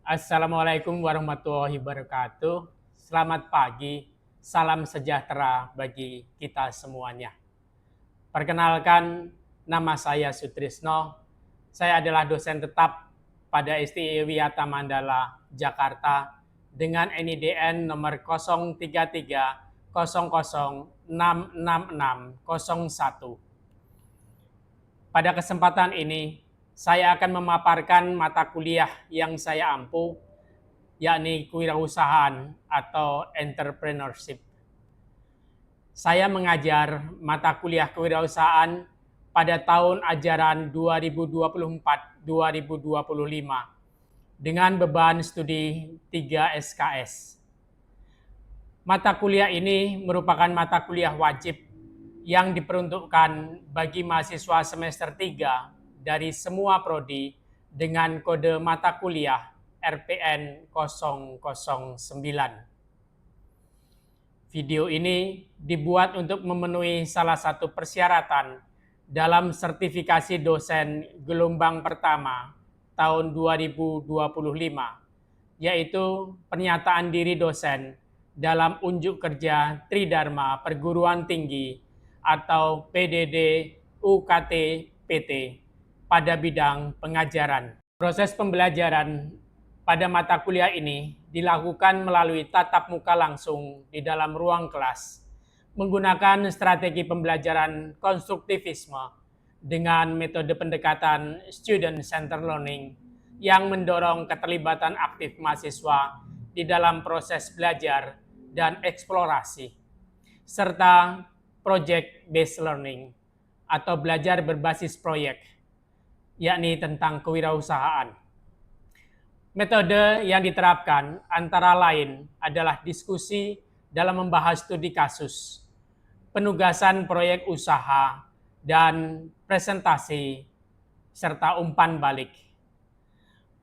Assalamualaikum warahmatullahi wabarakatuh. Selamat pagi, salam sejahtera bagi kita semuanya. Perkenalkan, nama saya Sutrisno. Saya adalah dosen tetap pada STI Wiyata Mandala, Jakarta dengan NIDN nomor 03300666601. Pada kesempatan ini, saya akan memaparkan mata kuliah yang saya ampu, yakni kewirausahaan atau entrepreneurship. Saya mengajar mata kuliah kewirausahaan pada tahun ajaran 2024-2025 dengan beban studi 3 SKS. Mata kuliah ini merupakan mata kuliah wajib yang diperuntukkan bagi mahasiswa semester 3 dari semua prodi dengan kode mata kuliah RPN 009. Video ini dibuat untuk memenuhi salah satu persyaratan dalam sertifikasi dosen gelombang pertama tahun 2025, yaitu pernyataan diri dosen dalam unjuk kerja Tridharma Perguruan Tinggi atau PDD UKT PT pada bidang pengajaran. Proses pembelajaran pada mata kuliah ini dilakukan melalui tatap muka langsung di dalam ruang kelas, menggunakan strategi pembelajaran konstruktivisme dengan metode pendekatan student centered learning yang mendorong keterlibatan aktif mahasiswa di dalam proses belajar dan eksplorasi, serta project based learning atau belajar berbasis proyek, yakni tentang kewirausahaan. Metode yang diterapkan antara lain adalah diskusi dalam membahas studi kasus, penugasan proyek usaha, dan presentasi, serta umpan balik.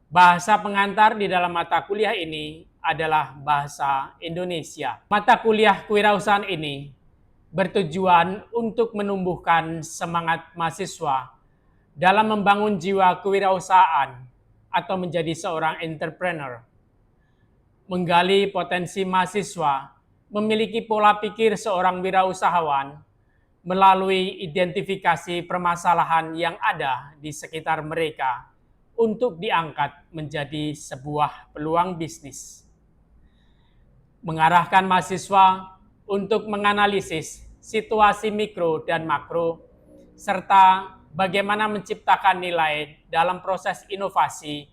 Bahasa pengantar di dalam mata kuliah ini adalah bahasa Indonesia. Mata kuliah kewirausahaan ini bertujuan untuk menumbuhkan semangat mahasiswa dalam membangun jiwa kewirausahaan atau menjadi seorang entrepreneur, menggali potensi mahasiswa memiliki pola pikir seorang wirausahawan melalui identifikasi permasalahan yang ada di sekitar mereka untuk diangkat menjadi sebuah peluang bisnis. Mengarahkan mahasiswa untuk menganalisis situasi mikro dan makro, serta bagaimana menciptakan nilai dalam proses inovasi,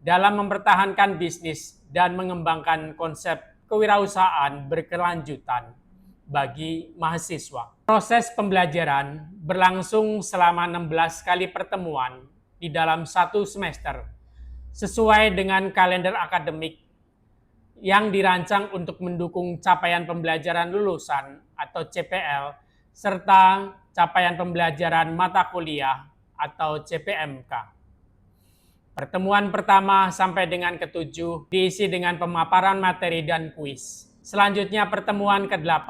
dalam mempertahankan bisnis dan mengembangkan konsep kewirausahaan berkelanjutan bagi mahasiswa. Proses pembelajaran berlangsung selama 16 kali pertemuan di dalam satu semester, sesuai dengan kalender akademik yang dirancang untuk mendukung capaian pembelajaran lulusan atau CPL, serta capaian pembelajaran mata kuliah atau CPMK. Pertemuan pertama sampai dengan ke-7 diisi dengan pemaparan materi dan kuis. Selanjutnya pertemuan ke-8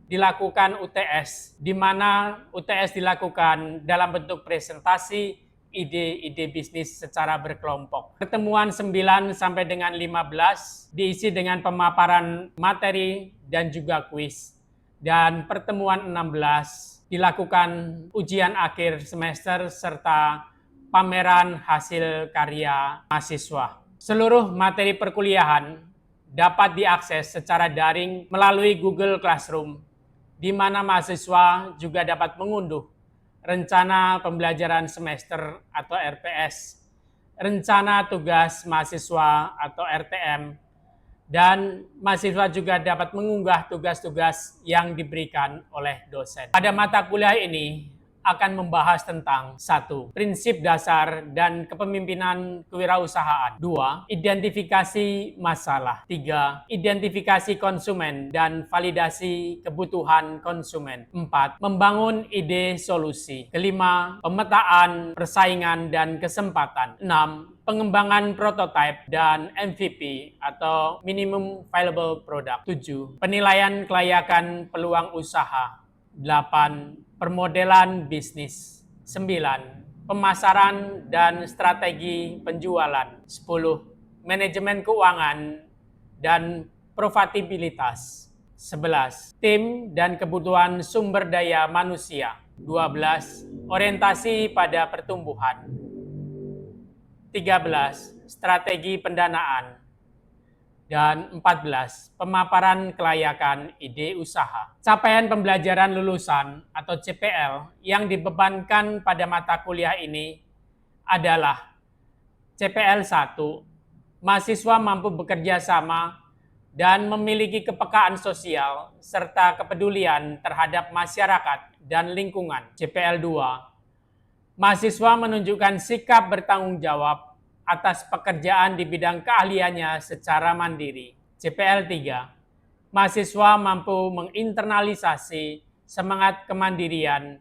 dilakukan UTS, di mana UTS dilakukan dalam bentuk presentasi ide-ide bisnis secara berkelompok. Pertemuan 9 sampai dengan 15 diisi dengan pemaparan materi dan juga kuis. Dan pertemuan 16 dilakukan ujian akhir semester serta pameran hasil karya mahasiswa. Seluruh materi perkuliahan dapat diakses secara daring melalui Google Classroom, di mana mahasiswa juga dapat mengunduh rencana pembelajaran semester atau RPS, rencana tugas mahasiswa atau RTM, dan mahasiswa juga dapat mengunggah tugas-tugas yang diberikan oleh dosen. Pada mata kuliah ini akan membahas tentang 1. Prinsip dasar dan kepemimpinan kewirausahaan. 2. Identifikasi masalah. 3. Identifikasi konsumen dan validasi kebutuhan konsumen. 4. Membangun ide solusi. 5. Pemetaan persaingan dan kesempatan. 6. Pengembangan prototipe dan MVP atau minimum viable product. 7. Penilaian kelayakan peluang usaha. 8. Permodelan bisnis. 9. Pemasaran dan strategi penjualan. 10. manajemen keuangan, dan profitabilitas. 11. Tim dan kebutuhan sumber daya manusia. 12. Orientasi pada pertumbuhan. 13. Strategi pendanaan. Dan 14. Pemaparan kelayakan ide usaha. Capaian pembelajaran lulusan atau CPL yang dibebankan pada mata kuliah ini adalah CPL 1. Mahasiswa mampu bekerja sama dan memiliki kepekaan sosial serta kepedulian terhadap masyarakat dan lingkungan. CPL 2. Mahasiswa menunjukkan sikap bertanggung jawab atas pekerjaan di bidang keahliannya secara mandiri. CPL 3. Mahasiswa mampu menginternalisasi semangat kemandirian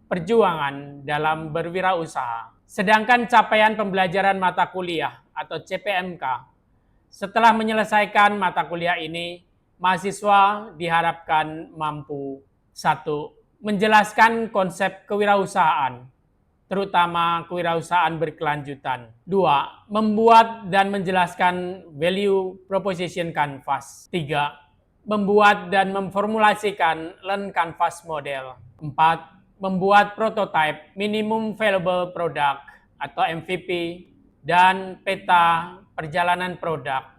perjuangan dalam berwirausaha. Sedangkan capaian pembelajaran mata kuliah atau CPMK, setelah menyelesaikan mata kuliah ini, mahasiswa diharapkan mampu 1. Menjelaskan konsep kewirausahaan, terutama kewirausahaan berkelanjutan. 2. Membuat dan menjelaskan value proposition canvas. 3. Membuat dan memformulasikan learn canvas model. 4. Membuat prototype minimum viable product atau MVP dan peta perjalanan produk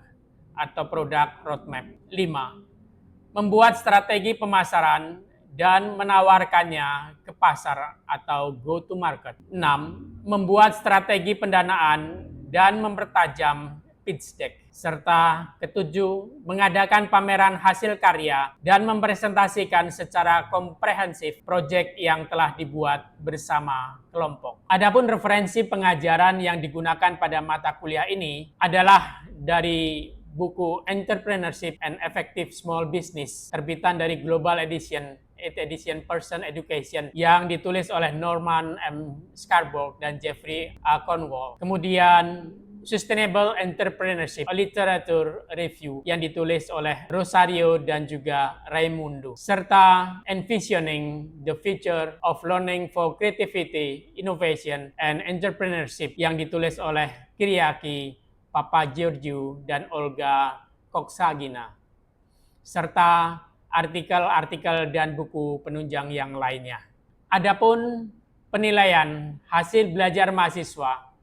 atau product roadmap. 5. Membuat strategi pemasaran dan menawarkannya ke pasar atau go to market. 6. Membuat strategi pendanaan dan mempertajam pitch deck. Serta ketujuh, mengadakan pameran hasil karya dan mempresentasikan secara komprehensif proyek yang telah dibuat bersama kelompok. Adapun referensi pengajaran yang digunakan pada mata kuliah ini adalah dari buku Entrepreneurship and Effective Small Business, terbitan dari Global Edition, 8th edition Person Education, yang ditulis oleh Norman M. Scarborough dan Jeffrey A. Cornwall. Kemudian Sustainable Entrepreneurship, a Literature Review, yang ditulis oleh Rosario dan juga Raimundo. Serta Envisioning the Future of Learning for Creativity, Innovation, and Entrepreneurship, yang ditulis oleh Kyriaki Papageorgiou dan Olga Koksagina. Serta artikel-artikel dan buku penunjang yang lainnya. Adapun penilaian hasil belajar mahasiswa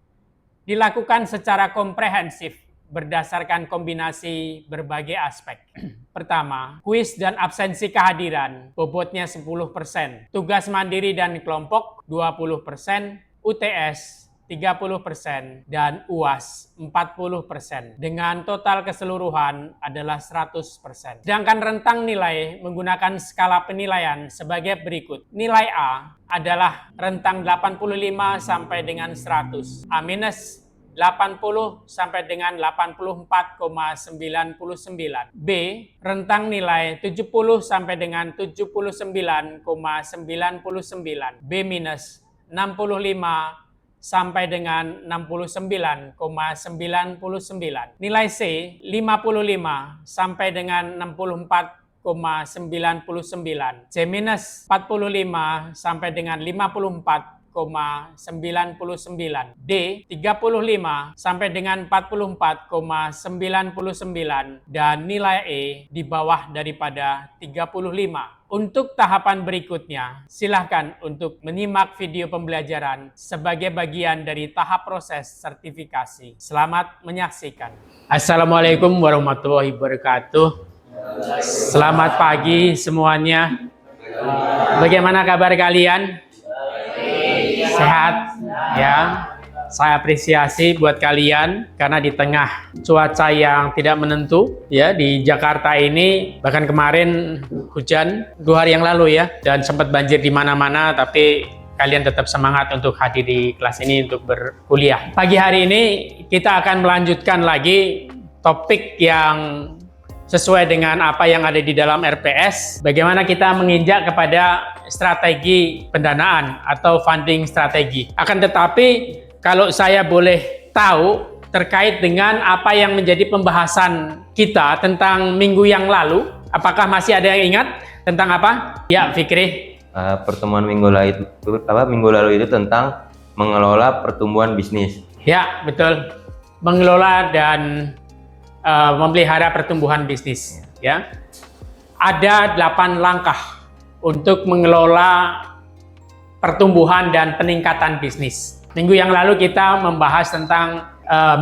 dilakukan secara komprehensif berdasarkan kombinasi berbagai aspek. Pertama, kuis dan absensi kehadiran, bobotnya 10%. Tugas mandiri dan kelompok 20%, UTS 30%, dan UAS 40%. Dengan total keseluruhan adalah 100%. Sedangkan rentang nilai menggunakan skala penilaian sebagai berikut. Nilai A adalah rentang 85 sampai dengan 100. A- 80 sampai dengan 84,99. B, rentang nilai 70 sampai dengan 79,99. B minus 65 sampai dengan 69,99. Nilai C 55 sampai dengan 64,99. C minus 45 sampai dengan 54,99. D 35 sampai dengan 44,99 dan nilai E di bawah daripada 35. Untuk tahapan berikutnya, silahkan untuk menyimak video pembelajaran sebagai bagian dari tahap proses sertifikasi. Selamat menyaksikan. Assalamualaikum warahmatullahi wabarakatuh. Selamat pagi semuanya. Bagaimana kabar kalian? Sehat? Ya. Saya apresiasi buat kalian karena di tengah cuaca yang tidak menentu ya di Jakarta ini, bahkan kemarin hujan 2 hari yang lalu ya, dan sempat banjir di mana-mana, tapi kalian tetap semangat untuk hadir di kelas ini untuk berkuliah. Pagi hari ini kita akan melanjutkan lagi topik yang sesuai dengan apa yang ada di dalam RPS, bagaimana kita menginjak kepada strategi pendanaan atau funding strategi. Akan tetapi kalau saya boleh tahu terkait dengan apa yang menjadi pembahasan kita tentang minggu yang lalu, apakah masih ada yang ingat tentang apa? Ya, Fikri. Pertemuan minggu lalu itu tentang mengelola pertumbuhan bisnis. Ya, betul. mengelola dan memelihara pertumbuhan bisnis. Ya, ada 8 langkah untuk mengelola pertumbuhan dan peningkatan bisnis. Minggu yang lalu kita membahas tentang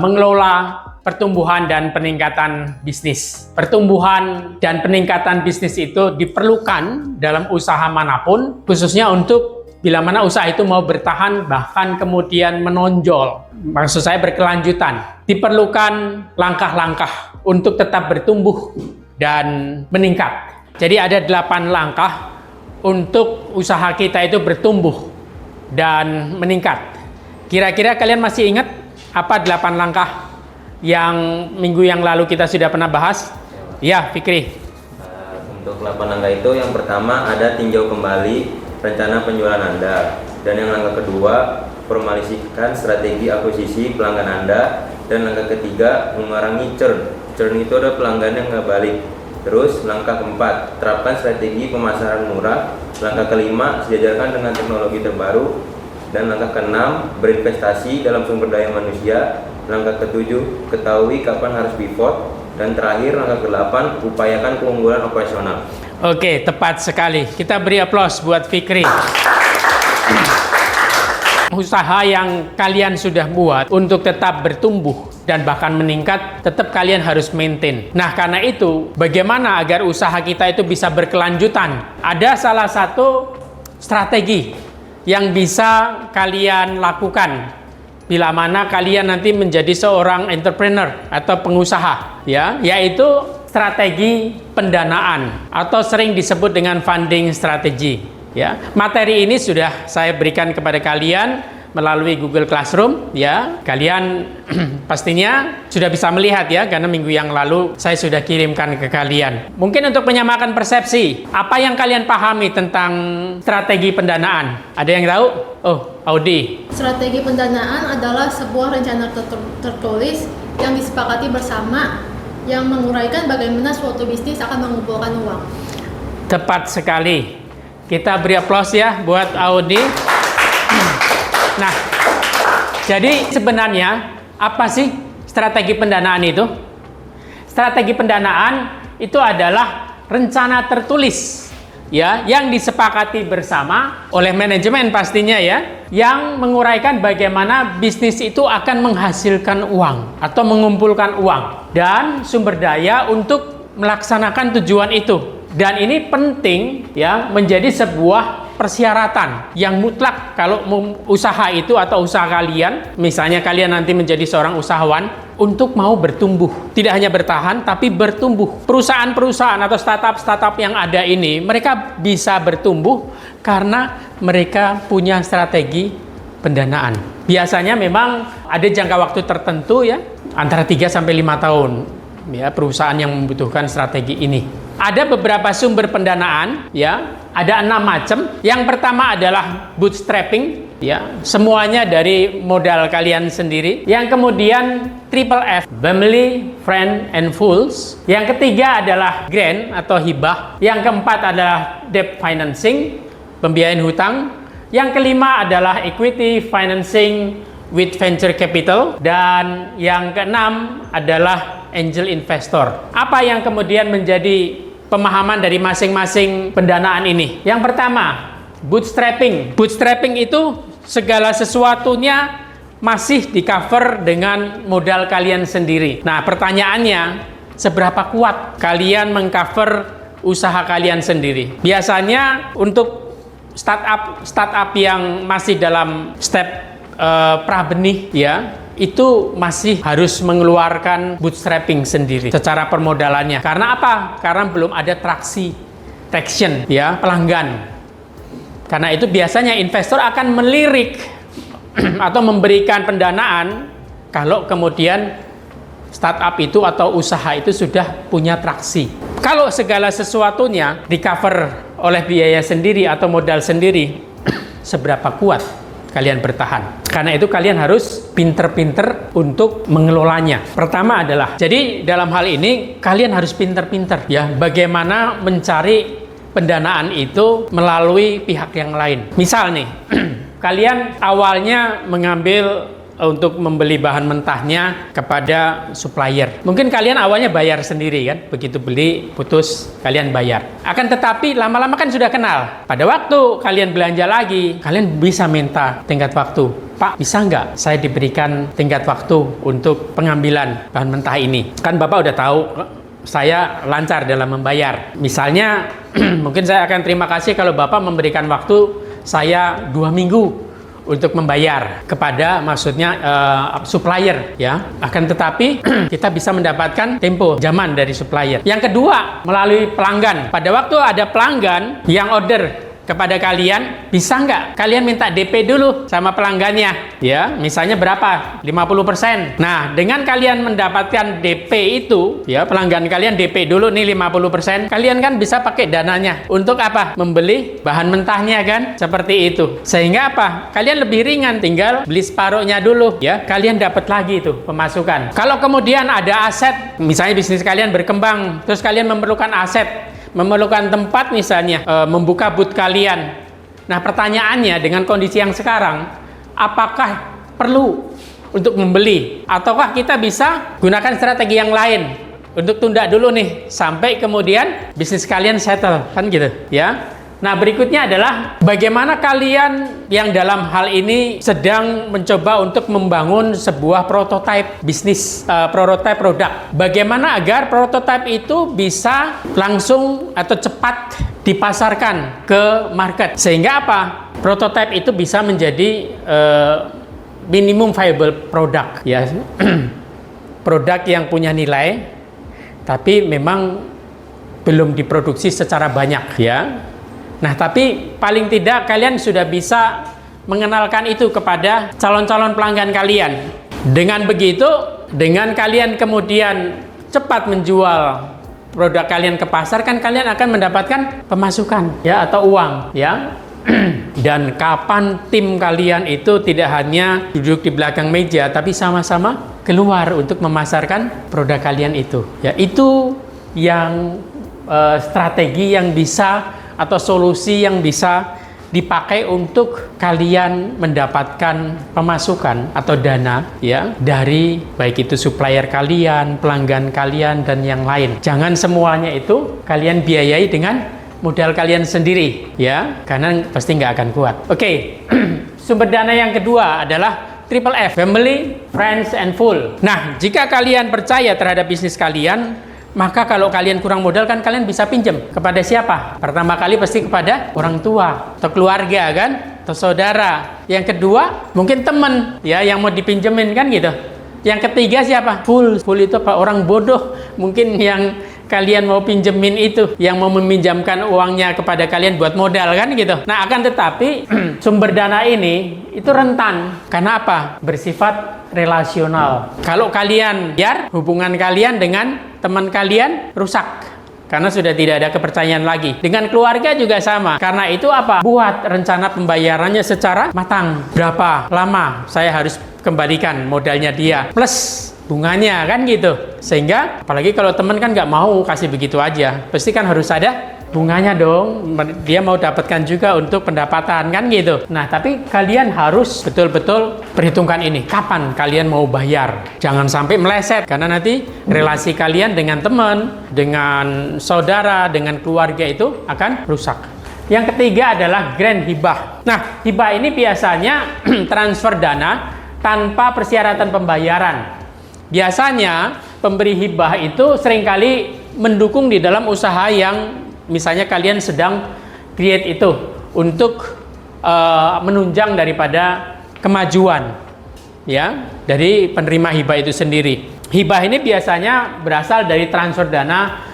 mengelola pertumbuhan dan peningkatan bisnis. Pertumbuhan dan peningkatan bisnis itu diperlukan dalam usaha manapun, khususnya untuk bila mana usaha itu mau bertahan bahkan kemudian menonjol. Maksud saya berkelanjutan. Diperlukan langkah-langkah untuk tetap bertumbuh dan meningkat. Jadi ada 8 langkah untuk usaha kita itu bertumbuh dan meningkat. Kira-kira kalian masih ingat apa 8 langkah yang minggu yang lalu kita sudah pernah bahas? Ya, Fikri. Untuk 8 langkah itu yang pertama ada tinjau kembali rencana penjualan Anda. Dan yang langkah kedua, formalisasikan strategi akuisisi pelanggan Anda. Dan langkah ketiga, mengurangi churn. Churn itu ada pelanggan yang nggak balik. Terus langkah keempat, terapkan strategi pemasaran murah. Langkah kelima, sejajarkan dengan teknologi terbaru. Dan langkah keenam, berinvestasi dalam sumber daya manusia. Langkah ketujuh, ketahui kapan harus pivot. Dan terakhir, langkah ke-8, upayakan keunggulan operasional. Oke, tepat sekali. Kita beri aplaus buat Fikri. Usaha yang kalian sudah buat untuk tetap bertumbuh dan bahkan meningkat, tetap kalian harus maintain. Nah, karena itu, bagaimana agar usaha kita itu bisa berkelanjutan? Ada salah satu strategi yang bisa kalian lakukan bila mana kalian nanti menjadi seorang entrepreneur atau pengusaha, ya, yaitu strategi pendanaan atau sering disebut dengan funding strategi. Ya, materi ini sudah saya berikan kepada kalian melalui Google Classroom. Ya, kalian pastinya sudah bisa melihat ya, karena minggu yang lalu saya sudah kirimkan ke kalian. Mungkin untuk menyamakan persepsi, apa yang kalian pahami tentang strategi pendanaan? Ada yang tahu? Oh, Audi. Strategi pendanaan adalah sebuah rencana tertulis yang disepakati bersama yang menguraikan bagaimana suatu bisnis akan mengumpulkan uang. Tepat sekali. Kita beri aplaus ya buat Audi. Nah, jadi sebenarnya apa sih strategi pendanaan itu? Strategi pendanaan itu adalah rencana tertulis ya, yang disepakati bersama oleh manajemen pastinya ya, yang menguraikan bagaimana bisnis itu akan menghasilkan uang atau mengumpulkan uang dan sumber daya untuk melaksanakan tujuan itu. Dan ini penting ya, menjadi sebuah persyaratan yang mutlak kalau usaha itu atau usaha kalian, misalnya kalian nanti menjadi seorang usahawan, untuk mau bertumbuh. Tidak hanya bertahan, tapi bertumbuh. Perusahaan-perusahaan atau startup-startup yang ada ini, mereka bisa bertumbuh karena mereka punya strategi pendanaan. Biasanya memang ada jangka waktu tertentu ya, antara 3 sampai 5 tahun ya, perusahaan yang membutuhkan strategi ini. Ada beberapa sumber pendanaan ya, ada 6 macam. Yang pertama adalah bootstrapping ya, semuanya dari modal kalian sendiri. Yang kemudian triple F, family, friend, and fools. Yang ketiga adalah grant atau hibah. Yang keempat adalah debt financing, pembiayaan hutang. Yang kelima adalah equity financing with venture capital. Dan yang keenam adalah angel investor. Apa yang kemudian menjadi pemahaman dari masing-masing pendanaan ini? Yang pertama, bootstrapping. Bootstrapping itu segala sesuatunya masih di cover dengan modal kalian sendiri. Nah, pertanyaannya, seberapa kuat kalian mengcover usaha kalian sendiri? Biasanya untuk startup yang masih dalam step prabenih ya, itu masih harus mengeluarkan bootstrapping sendiri secara permodalannya. Karena apa? Karena belum ada traction ya, pelanggan. Karena itu biasanya investor akan melirik atau memberikan pendanaan kalau kemudian startup itu atau usaha itu sudah punya traksi. Kalau segala sesuatunya di cover oleh biaya sendiri atau modal sendiri, seberapa kuat kalian bertahan? Karena itu kalian harus pinter-pinter untuk mengelolanya. Pertama adalah, jadi dalam hal ini kalian harus pinter-pinter ya, bagaimana mencari pendanaan itu melalui pihak yang lain. Misal nih, kalian awalnya mengambil untuk membeli bahan mentahnya kepada supplier. Mungkin kalian awalnya bayar sendiri kan, begitu beli putus kalian bayar. Akan tetapi lama-lama kan sudah kenal. Pada waktu kalian belanja lagi, kalian bisa minta tenggat waktu. Pak, bisa nggak saya diberikan tenggat waktu untuk pengambilan bahan mentah ini? Kan Bapak udah tahu saya lancar dalam membayar. Misalnya, mungkin saya akan terima kasih kalau Bapak memberikan waktu saya 2 minggu untuk membayar kepada maksudnya supplier ya. Akan tetapi kita bisa mendapatkan tempo zaman dari supplier. Yang kedua, melalui pelanggan. Pada waktu ada pelanggan yang order kepada kalian, bisa nggak kalian minta DP dulu sama pelanggannya ya, misalnya berapa? 50%. Nah, dengan kalian mendapatkan DP itu ya, pelanggan kalian DP dulu nih 50%, kalian kan bisa pakai dananya untuk apa? Membeli bahan mentahnya kan, seperti itu. Sehingga apa? Kalian lebih ringan, tinggal beli separuhnya dulu ya, kalian dapat lagi itu pemasukan. Kalau kemudian ada aset, misalnya bisnis kalian berkembang, terus kalian memerlukan aset, memerlukan tempat misalnya, membuka booth kalian. Nah, pertanyaannya dengan kondisi yang sekarang, apakah perlu untuk membeli? Ataukah kita bisa gunakan strategi yang lain untuk tunda dulu nih, sampai kemudian bisnis kalian settle, kan gitu ya. Nah, berikutnya adalah bagaimana kalian yang dalam hal ini sedang mencoba untuk membangun sebuah prototipe bisnis, prototipe produk. Bagaimana agar prototipe itu bisa langsung atau cepat dipasarkan ke market. Sehingga apa? Prototipe itu bisa menjadi minimum viable product ya. Produk yang punya nilai tapi memang belum diproduksi secara banyak ya. Nah, tapi paling tidak kalian sudah bisa mengenalkan itu kepada calon-calon pelanggan kalian. Dengan begitu, dengan kalian kemudian cepat menjual produk kalian ke pasar, kan kalian akan mendapatkan pemasukan ya, atau uang ya. Dan kapan tim kalian itu tidak hanya duduk di belakang meja, tapi sama-sama keluar untuk memasarkan produk kalian itu. Ya, itu yang strategi yang bisa atau solusi yang bisa dipakai untuk kalian mendapatkan pemasukan atau dana ya, dari baik itu supplier kalian, pelanggan kalian, dan yang lain. Jangan semuanya itu kalian biayai dengan modal kalian sendiri ya, karena pasti nggak akan kuat. Oke. Sumber dana yang kedua adalah triple F, family, friends, and full. Nah, jika kalian percaya terhadap bisnis kalian, maka kalau kalian kurang modal kan kalian bisa pinjam kepada siapa? Pertama kali pasti kepada orang tua atau keluarga kan, atau saudara. Yang kedua mungkin teman ya, yang mau dipinjemin kan gitu. Yang ketiga siapa? Full itu apa? Orang bodoh mungkin yang kalian mau pinjemin itu, yang mau meminjamkan uangnya kepada kalian buat modal kan gitu. Nah, akan tetapi sumber dana ini itu rentan. Karena apa? Bersifat relasional. Kalau kalian biar hubungan kalian dengan teman kalian rusak karena sudah tidak ada kepercayaan lagi. Dengan keluarga juga sama. Karena itu apa? Buat rencana pembayarannya secara matang. Berapa lama saya harus kembalikan modalnya dia plus bunganya kan gitu. Sehingga apalagi kalau teman kan nggak mau kasih begitu aja, pasti kan harus ada bunganya dong. Dia mau dapatkan juga untuk pendapatan kan gitu. Nah, tapi kalian harus betul-betul perhitungkan ini, kapan kalian mau bayar. Jangan sampai meleset, karena nanti relasi kalian dengan teman, dengan saudara, dengan keluarga itu akan rusak. Yang ketiga adalah grand hibah. Nah, hibah ini biasanya transfer dana tanpa persyaratan pembayaran. Biasanya pemberi hibah itu seringkali mendukung di dalam usaha yang misalnya kalian sedang create itu untuk menunjang daripada kemajuan ya dari penerima hibah itu sendiri. Hibah ini biasanya berasal dari transfer dana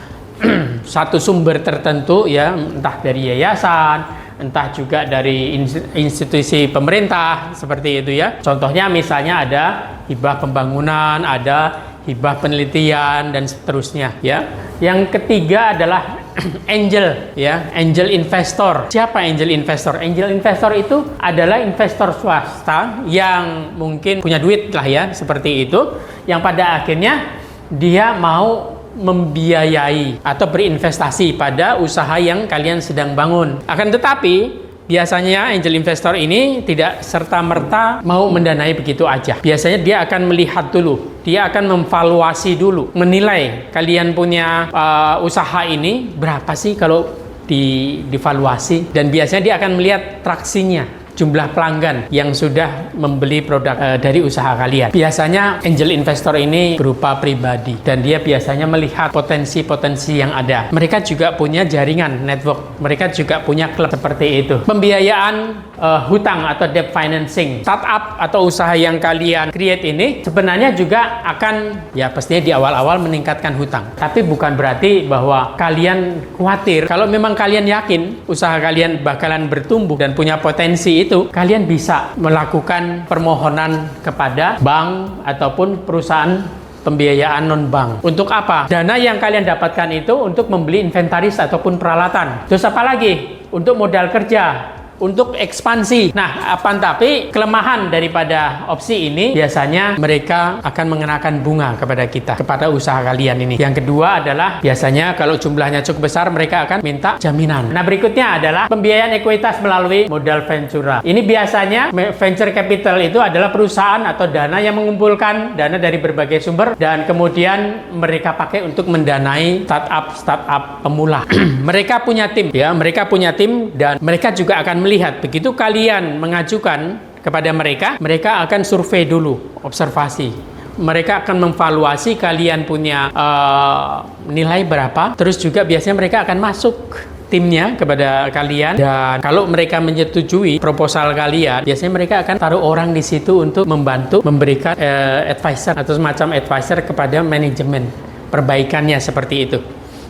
satu sumber tertentu ya, entah dari yayasan, entah juga dari institusi pemerintah seperti itu ya. Contohnya misalnya ada hibah pembangunan, ada hibah penelitian, dan seterusnya ya. Yang ketiga adalah angel ya, angel investor. Siapa angel investor? Angel investor itu adalah investor swasta yang mungkin punya duit lah ya, seperti itu, yang pada akhirnya dia mau membiayai atau berinvestasi pada usaha yang kalian sedang bangun. Akan tetapi Biasanya angel investor ini tidak serta-merta mau mendanai begitu aja. Biasanya dia akan melihat dulu, dia akan memvaluasi dulu, menilai kalian punya usaha ini berapa sih kalau divaluasi, dan biasanya dia akan melihat traksinya, jumlah pelanggan yang sudah membeli produk dari usaha kalian. Biasanya angel investor ini berupa pribadi dan dia biasanya melihat potensi-potensi yang ada. Mereka juga punya jaringan network, mereka juga punya klub seperti itu. Pembiayaan hutang atau debt financing, startup atau usaha yang kalian create ini sebenarnya juga akan, ya pastinya di awal-awal meningkatkan hutang. Tapi bukan berarti bahwa kalian khawatir. Kalau memang kalian yakin usaha kalian bakalan bertumbuh dan punya potensi itu, kalian bisa melakukan permohonan kepada bank ataupun perusahaan pembiayaan non-bank. Untuk apa? Dana yang kalian dapatkan itu untuk membeli inventaris ataupun peralatan. Terus apa lagi? Untuk modal kerja, untuk ekspansi. Nah, tapi kelemahan daripada opsi ini biasanya mereka akan mengenakan bunga kepada kita, kepada usaha kalian ini. Yang kedua adalah biasanya kalau jumlahnya cukup besar mereka akan minta jaminan. Nah, berikutnya adalah pembiayaan ekuitas melalui modal ventura. Ini biasanya venture capital itu adalah perusahaan atau dana yang mengumpulkan dana dari berbagai sumber dan kemudian mereka pakai untuk mendanai startup pemula. Mereka punya tim, ya, mereka punya tim dan mereka juga akan melihat begitu kalian mengajukan kepada mereka, mereka akan survei dulu, observasi. Mereka akan memvaluasi kalian punya nilai berapa, terus juga biasanya mereka akan masuk timnya kepada kalian, dan kalau mereka menyetujui proposal kalian, biasanya mereka akan taruh orang di situ untuk membantu memberikan advisor atau semacam advisor kepada manajemen perbaikannya seperti itu.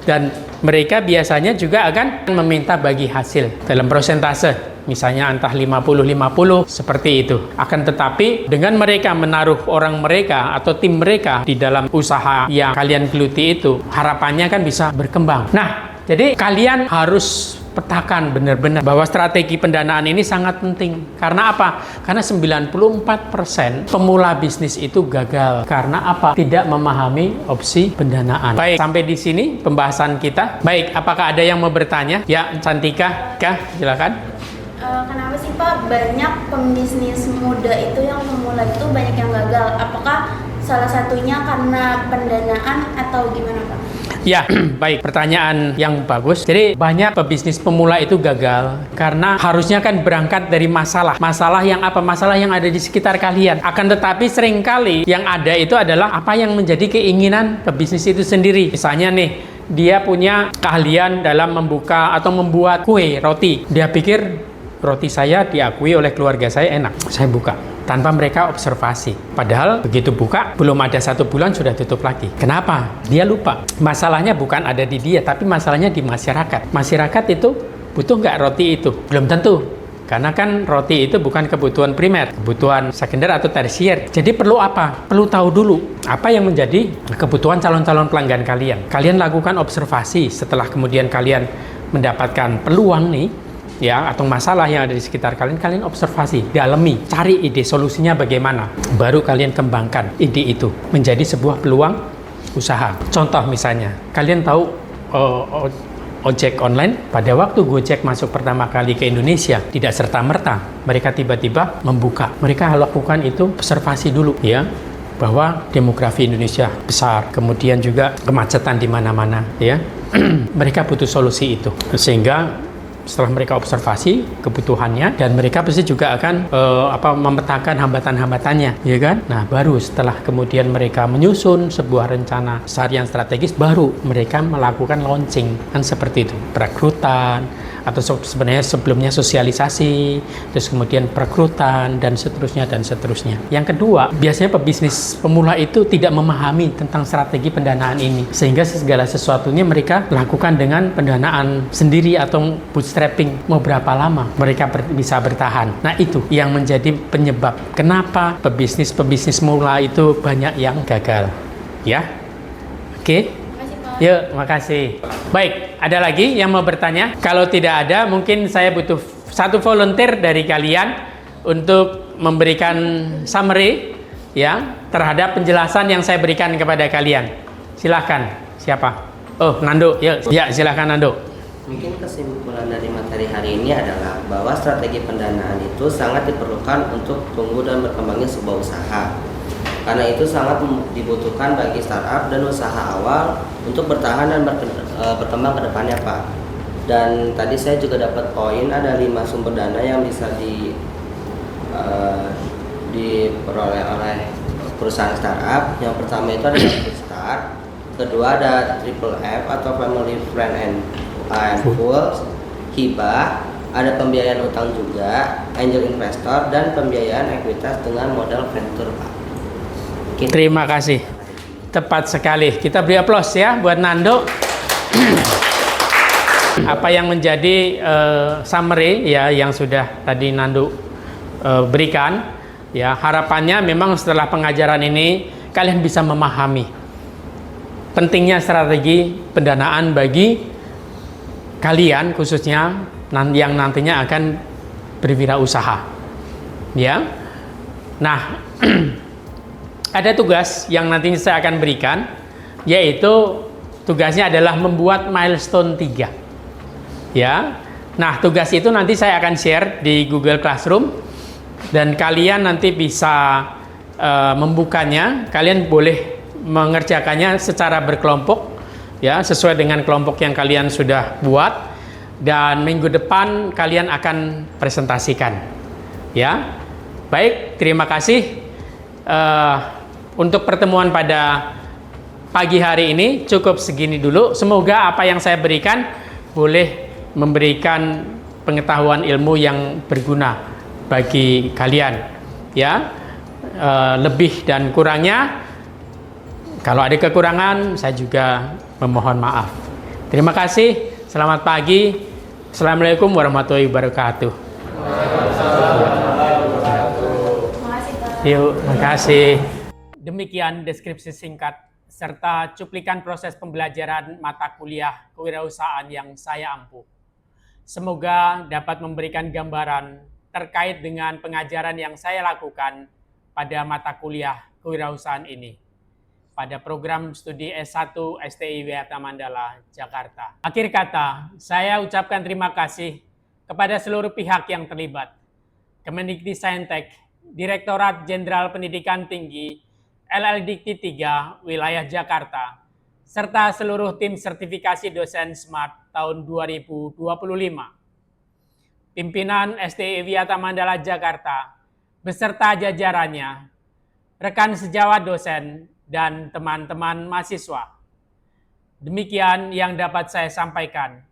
Dan mereka biasanya juga akan meminta bagi hasil dalam persentase, misalnya entah 50-50 seperti itu. Akan tetapi dengan mereka menaruh orang mereka atau tim mereka di dalam usaha yang kalian geluti itu, harapannya kan bisa berkembang. Nah, jadi kalian harus petakan benar-benar bahwa strategi pendanaan ini sangat penting. Karena apa? Karena 94% pemula bisnis itu gagal. Karena apa? Tidak memahami opsi pendanaan. Baik, sampai di sini pembahasan kita. Baik, apakah ada yang mau bertanya? Ya, Cantika, Kah, silakan. Kenapa sih Pak banyak pembisnis muda itu yang pemula itu banyak yang gagal? Apakah salah satunya karena pendanaan atau gimana Pak? Ya, baik, pertanyaan yang bagus. Jadi banyak pebisnis pemula itu gagal karena harusnya kan berangkat dari masalah. Masalah yang apa? Masalah yang ada di sekitar kalian. Akan tetapi seringkali yang ada itu adalah apa yang menjadi keinginan pebisnis itu sendiri. Misalnya nih, dia punya keahlian dalam membuka atau membuat kue, roti. Dia pikir roti saya diakui oleh keluarga saya enak, saya buka tanpa mereka observasi. Padahal begitu buka, belum ada 1 bulan sudah tutup lagi. Kenapa? Dia lupa. Masalahnya bukan ada di dia, tapi masalahnya di masyarakat. Masyarakat itu butuh nggak roti itu? Belum tentu. Karena kan roti itu bukan kebutuhan primer, kebutuhan sekunder atau tersier. Jadi perlu apa? Perlu tahu dulu apa yang menjadi kebutuhan calon-calon pelanggan kalian. Kalian lakukan observasi. Setelah kemudian kalian mendapatkan peluang nih, ya, atau masalah yang ada di sekitar kalian, kalian observasi, dalami, cari ide solusinya bagaimana, baru kalian kembangkan ide itu menjadi sebuah peluang usaha. Contoh misalnya, kalian tahu ojek online. Pada waktu Gojek masuk pertama kali ke Indonesia, tidak serta-merta mereka tiba-tiba membuka. Mereka lakukan itu observasi dulu, ya, bahwa demografi Indonesia besar, kemudian juga kemacetan di mana-mana, ya. Mereka butuh solusi itu, sehingga setelah mereka observasi kebutuhannya, dan mereka pasti juga akan memetakan hambatan-hambatannya, ya kan? Nah, baru setelah kemudian mereka menyusun sebuah rencana besar yang strategis, baru mereka melakukan launching, kan seperti itu, perekrutan, atau sebenarnya sebelumnya sosialisasi, terus kemudian perekrutan, dan seterusnya dan seterusnya. Yang kedua, biasanya pebisnis pemula itu tidak memahami tentang strategi pendanaan ini, sehingga segala sesuatunya mereka lakukan dengan pendanaan sendiri atau bootstrapping. Mau berapa lama mereka bisa bertahan? Nah, itu yang menjadi penyebab kenapa pebisnis mula itu banyak yang gagal, ya. Oke. Yuk, makasih. Baik, ada lagi yang mau bertanya? Kalau tidak ada, mungkin saya butuh 1 volunteer dari kalian untuk memberikan summary, ya, terhadap penjelasan yang saya berikan kepada kalian. Silahkan, siapa? Oh, Nando. Ya, silahkan Nando. Mungkin kesimpulan dari materi hari ini adalah bahwa strategi pendanaan itu sangat diperlukan untuk tumbuh dan berkembangnya sebuah usaha. Karena itu sangat dibutuhkan bagi startup dan usaha awal untuk bertahan dan berkembang ke depannya, Pak. Dan tadi saya juga dapat poin ada 5 sumber dana yang bisa diperoleh oleh perusahaan startup. Yang pertama itu ada Start, kedua ada Triple F atau Family Friend and Full, hibah, ada pembiayaan utang juga, angel investor, dan pembiayaan ekuitas dengan modal venture, Pak. Terima kasih. Tepat sekali. Kita beri aplaus ya buat Nando. Apa yang menjadi summary ya yang sudah tadi Nando berikan ya, harapannya memang setelah pengajaran ini kalian bisa memahami pentingnya strategi pendanaan bagi kalian khususnya yang nantinya akan berwirausaha ya. Nah, ada tugas yang nantinya saya akan berikan, yaitu tugasnya adalah membuat milestone 3 ya. Nah, tugas itu nanti saya akan share di Google Classroom dan kalian nanti bisa membukanya. Kalian boleh mengerjakannya secara berkelompok ya, sesuai dengan kelompok yang kalian sudah buat, dan minggu depan kalian akan presentasikan ya. Baik, terima kasih untuk pertemuan pada pagi hari ini cukup segini dulu. Semoga apa yang saya berikan boleh memberikan pengetahuan ilmu yang berguna bagi kalian ya. Lebih dan kurangnya, kalau ada kekurangan saya juga memohon maaf. Terima kasih. Selamat pagi. Assalamualaikum warahmatullahi wabarakatuh. Makasih, Pak. Yuk, makasih. Demikian deskripsi singkat serta cuplikan proses pembelajaran mata kuliah kewirausahaan yang saya ampuh. Semoga dapat memberikan gambaran terkait dengan pengajaran yang saya lakukan pada mata kuliah kewirausahaan ini pada program studi S1 STI Wisata Mandala, Jakarta. Akhir kata, saya ucapkan terima kasih kepada seluruh pihak yang terlibat. Kemendikbudristek, Direktorat Jenderal Pendidikan Tinggi, LLDikti 3, Wilayah Jakarta, serta seluruh tim sertifikasi dosen SMART tahun 2025. Pimpinan STI Wisata Mandala, Jakarta, beserta jajarannya, rekan sejawat dosen, dan teman-teman mahasiswa. Demikian yang dapat saya sampaikan.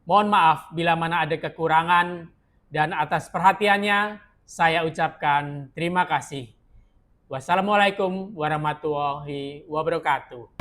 Mohon maaf bila mana ada kekurangan, dan atas perhatiannya saya ucapkan terima kasih. Wassalamualaikum warahmatullahi wabarakatuh.